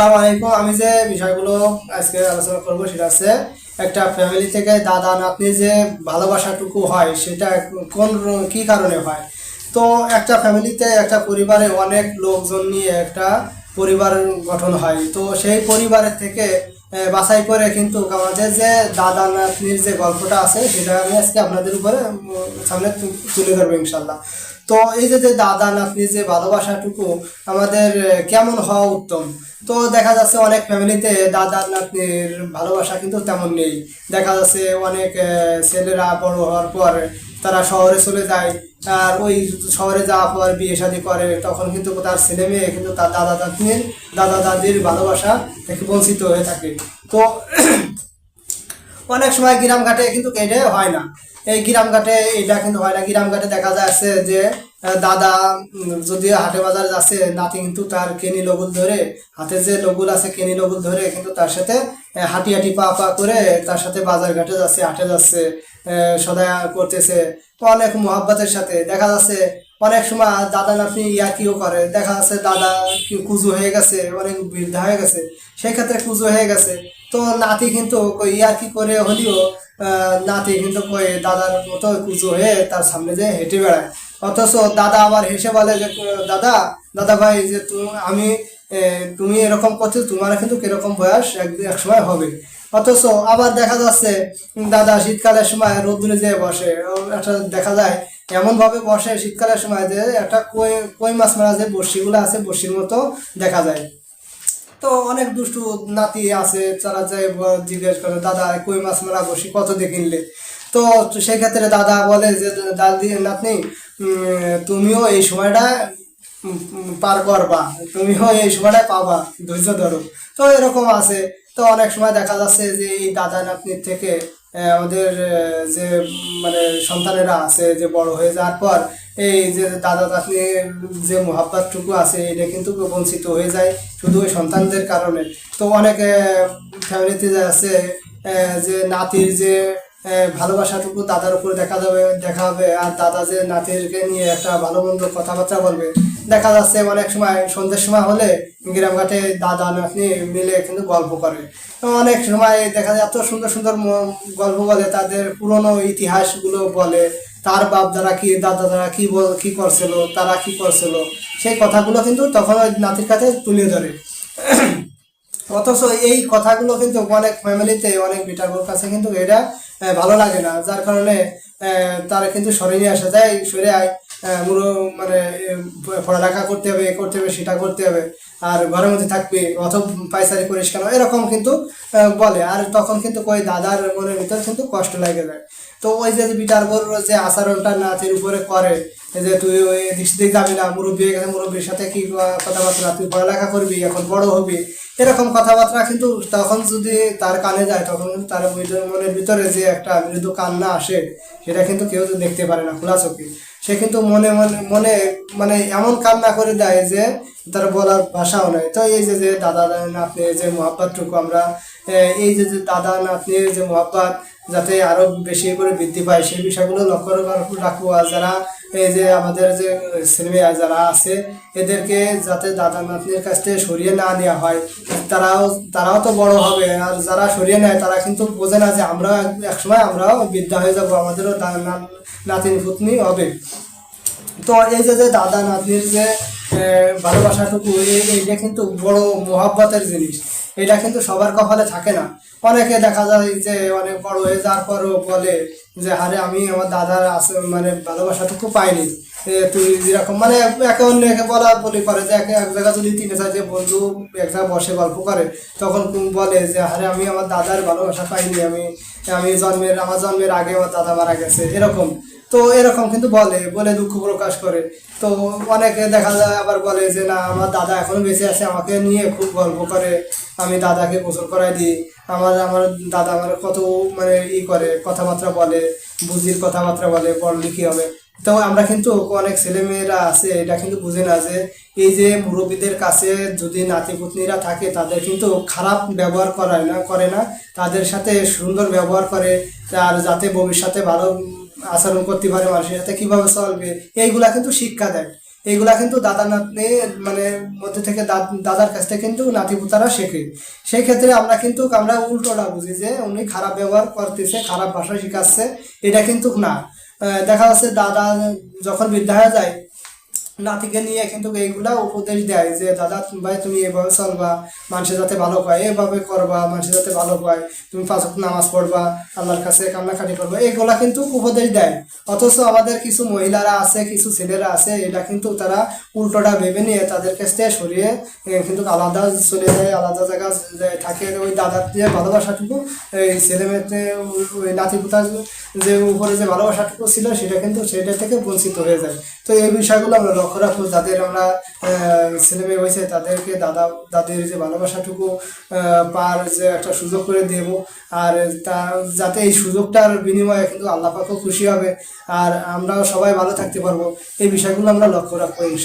আসসালামু আলাইকুম। আমি যে বিষয়গুলো আজকে আলোচনা করবো সেটা হচ্ছে একটা ফ্যামিলি থেকে দাদা নাতনি যে ভালোবাসাটুকু হয় সেটা কোন কি কারণে হয়। তো একটা ফ্যামিলিতে একটা পরিবারে অনেক লোকজন নিয়ে একটা পরিবার গঠন হয়। তো সেই পরিবারের থেকে বাছাই করে কিন্তু আমাদের যে দাদা নাতনির যে গল্পটা আছে সেটা আমি আজকে আপনাদের উপরে সামনে তুলে ধরবো ইনশাল্লাহ। তো এই যে দাদা নাতনির যে ভালোবাসাটুকু আমাদের কেমন হওয়া উত্তম। তো দেখা যাচ্ছে অনেক ফ্যামিলিতে দাদা নাতনির ভালোবাসা কিন্তু তেমন নেই। দেখা যাচ্ছে অনেক ছেলেরা বড় হওয়ার পর তারা শহরে চলে যায়। আর ওই শহরে যাওয়ার পর বিয়ে শাদী করে, তখন কিন্তু তার ছেলে মেয়ে কিন্তু তার দাদা নাতনির দাদা দাদির ভালোবাসা থেকে বঞ্চিত হয়ে থাকে। তো অনেক সময় গ্রামঘাটে কিন্তু এটা হয় না। এই গ্রামঘাটে এটা কিন্তু হয় না। গ্রামঘাটে দেখা যাচ্ছে যে দাদা যদি হাটে বাজারে যাচ্ছে, নাতি কিন্তু তার কেনি লগুল ধরে, হাতে যে লগুল আছে কেনি লগুল ধরে কিন্তু তার সাথে হাঁটি হাঁটি পা পা করে তার সাথে বাজার ঘাটে যাচ্ছে, হাটে যাচ্ছে, সদাই করতেছে অনেক মোহাব্বতের সাথে। দেখা যাচ্ছে অনেক সময় দাদা নাতনি ইয়াকিও করে। দেখা যাচ্ছে দাদা কুজু হয়ে গেছে, অনেক বৃদ্ধা হয়ে গেছে, সেই ক্ষেত্রে কুজু হয়ে গেছে। তো নাতি কিন্তু ইয়ার্কি করে হলেও নাতি কিন্তু দাদার মতো কুজো হয়ে তার সামনে যে হেঁটে বেড়ায়। অথচ দাদা আবার হেসে বলে যে দাদা দাদা ভাই যে আমি তুমি এরকম করছো, তোমার কিন্তু কিরকম বয়স এক সময় হবে। অথচ আবার দেখা যাচ্ছে দাদা শীতকালের সময় রোদ্দুরে যেয়ে বসে। একটা দেখা যায় এমন ভাবে বসে শীতকালের সময় যে একটা কই কই মাছ মারা যে বড়শিগুলো আছে বড়শির মতো দেখা যায়। তো অনেক দুষ্টু নাতি আছে, তারা যায় জিজ্ঞেস করে দাদা কই মাছ মারা বসি কত দিয়ে কিনলে। তো সেই ক্ষেত্রে দাদা বলে যে দাদি নাতনি তুমিও এই সময়টা পার করবা, তুমিও এই সময়টা পাবা, ধৈর্য ধরো। তো এরকম আছে। তো অনেক সময় দেখা যাচ্ছে যে এই দাদা নাতনির থেকে আমাদের যে মানে সন্তানেরা আছে যে বড় হয়ে যাওয়ার পর এই যে দাদা নাতনির যে মহাব্বতটুকু আছে এটা কিন্তু বঞ্চিত হয়ে যায় শুধু ওই সন্তানদের কারণে। তো অনেক ফ্যামিলিতে আছে যে নাতির যে ভালোবাসাটুকু দাদার উপরে দেখা হবে, আর দাদা যে নাতিরকে নিয়ে একটা ভালো মন্দ কথাবার্তা বলবে। দেখা যাচ্ছে অনেক সময় সন্ধ্যের সময় হলে গ্রামঘাটে দাদা নাতনি মিলে কিন্তু গল্প করে। তো অনেক সময় দেখা যায় এত সুন্দর সুন্দর গল্প বলে, তাদের পুরনো ইতিহাসগুলো বলে, তার বাপ দ্বারা কি দাদা দ্বারা কি করছিল, তারা কি করছিল, সেই কথাগুলো কিন্তু তখন ওই নাতির কাছে তুলে ধরে। অথচ এই কথাগুলো কিন্তু অনেক ফ্যামিলিতে অনেক বেটার কাছে কিন্তু এটা ভালো লাগে না, যার কারণে তারা কিন্তু সরে নিয়ে আসা যায়, সরে আয় পুরো মানে পড়ালেখা করতে হবে সেটা করতে হবে, আর ঘরের মধ্যে থাকবে অত পাইসারি করিস কেন, এরকম কিন্তু বলে। আর তখন কিন্তু কই দাদার মনের ভিতর কিন্তু কষ্ট লাগে যায়। তো ওই যে বিটার বোর যে আচরণটা নাতির উপরে করে যে তুই ওই দৃষ্টি যাবি না, মুরব্বী হয়ে গেছে, মুরব্বীর সাথে কি কথাবার্তা, তুই পড়ালেখা করবি, এখন বড় হবি, এরকম কথাবার্তা কিন্তু তখন যদি তার কানে যায় তখন কিন্তু তার মনের ভিতরে যে একটা মৃদু কান্না আসে সেটা কিন্তু কেউ তো দেখতে পারে না খোলা চোখে। সে কিন্তু মনে মনে মনে মানে এমন কান্না করে দেয় যে তার বলার ভাষাও নাই। তো এই যে দাদা নাতনির যে মহাব্বতটুকু আমরা এই যে দাদা নাতনির যে মহাব্বত যাতে আরো বেশি করে বৃদ্ধি পায় সেই বিষয়গুলো লক্ষ্য রাখবো। আর যারা এই যে আমাদের যে ছেলেমেয়েরা যারা আছে এদেরকে যাতে দাদা নাতনির কাছ থেকে সরিয়ে না নেওয়া হয়, তারাও তো বড় হবে। আর যারা সরিয়ে নেয় তারা কিন্তু বোঝে না যে আমরা একসময় আমরাও বৃদ্ধা হয়ে যাবো, আমাদেরও নাতিন পুতনি হবে। তো এই যে দাদা নাতনির যে ভালোবাসাটুকু এইটা কিন্তু বড় মহাব্বতের জিনিস। এটা কিন্তু সবার কপালে থাকে না। অনেকে দেখা যায় যে অনেক বড় হয়ে যাওয়ার পরও বলে যে আরে আমি আমার দাদার মানে ভালোবাসাটুকু পাইনি। তুই যেরকম মানে একে অন্যকে বলা বলি করে যে এক জায়গায় যদি তিনে চারটে বন্ধু এক জায়গায় বসে গল্প করে তখন বলে যে আরে আমি আমার দাদার ভালোবাসা পাইনি, আমি আমার জন্মের আগে আমার দাদা মারা গেছে, এরকম। তো এরকম কিন্তু বলে বলে দুঃখ প্রকাশ করে। তো অনেকে দেখা যায় আবার বলে যে না আমার দাদা এখনো বেঁচে আছে, আমাকে নিয়ে খুব গল্প করে, আমি দাদাকে গোসল করাই দিই, আমার আমার দাদা আমার কত মানে করে কথাবার্তা বলে, বুঝির কথাবার্তা বলে, পড়লিখি হবে। তো আমরা কিন্তু অনেক ছেলেমেয়েরা আছে এটা কিন্তু বুঝে না যে এই যে মুরব্বীদের কাছে যদি নাতিপুতনিরা থাকে তাদের কিন্তু খারাপ ব্যবহার করে না, তাদের সাথে সুন্দর ব্যবহার করে, আর যাতে ভবিষ্যতে ভালো আচরণ করতে পারে, মানুষের সাথে কিভাবে চলবে এইগুলা কিন্তু শিক্ষা দেয়। এইগুলা কিন্তু দাদা নাতনি মানে মধ্যে থেকে দাদার কাছ থেকে কিন্তু নাতিপুতারা শেখে। সেই ক্ষেত্রে আমরা উল্টোটা বুঝি যে উনি খারাপ ব্যবহার করতেছে, খারাপ ভাষা শিখাচ্ছে, এটা কিন্তু না। দেখা যাচ্ছে দাদা যখন বৃদ্ধা হয়ে যায়, নাতিকে নিয়ে কিন্তু এইগুলা উপদেশ দেয় যে দাদা ভাই তুমি এভাবে চলবা, মানুষের যাতে ভালো পায়, এভাবে করবা, মানুষের যাতে ভালো পায়, তুমি 5 ওয়াক্ত নামাজ পড়বা, আল্লাহর কাছে কান্নাকাটি করবা, এগুলা কিন্তু উপদেশ দেয়। অথচ আমাদের কিছু মহিলারা আছে, কিছু ছেলেরা আছে, এটা কিন্তু তারা উল্টোটা ভেবে নিয়ে তাদের কাছ থেকে সরিয়ে কিন্তু আলাদা চলে যায়, আলাদা জায়গায় থাকে। ওই দাদার যে ভালোবাসাটুকু এই ছেলে মেয়েতে, ওই নাতিপুতার যে উপরে যে ভালোবাসাটুকু ছিল সেটা কিন্তু সেটা থেকে বঞ্চিত হয়ে যায়। তো এই বিষয়গুলো আমরা লক্ষ্য রাখবো, যাদের আমরা ছেলে মেয়ে হয়েছে তাদেরকে দাদির যে ভালোবাসাটুকু পার যে একটা সুযোগ করে দেব। আর তা যাতে এই সুযোগটার বিনিময়ে কিন্তু আল্লাহ পাকও খুশি হবে, আর আমরাও সবাই ভালো থাকতে পারবো, এই বিষয়গুলো আমরা লক্ষ্য রাখবো ইনশাআল্লাহ।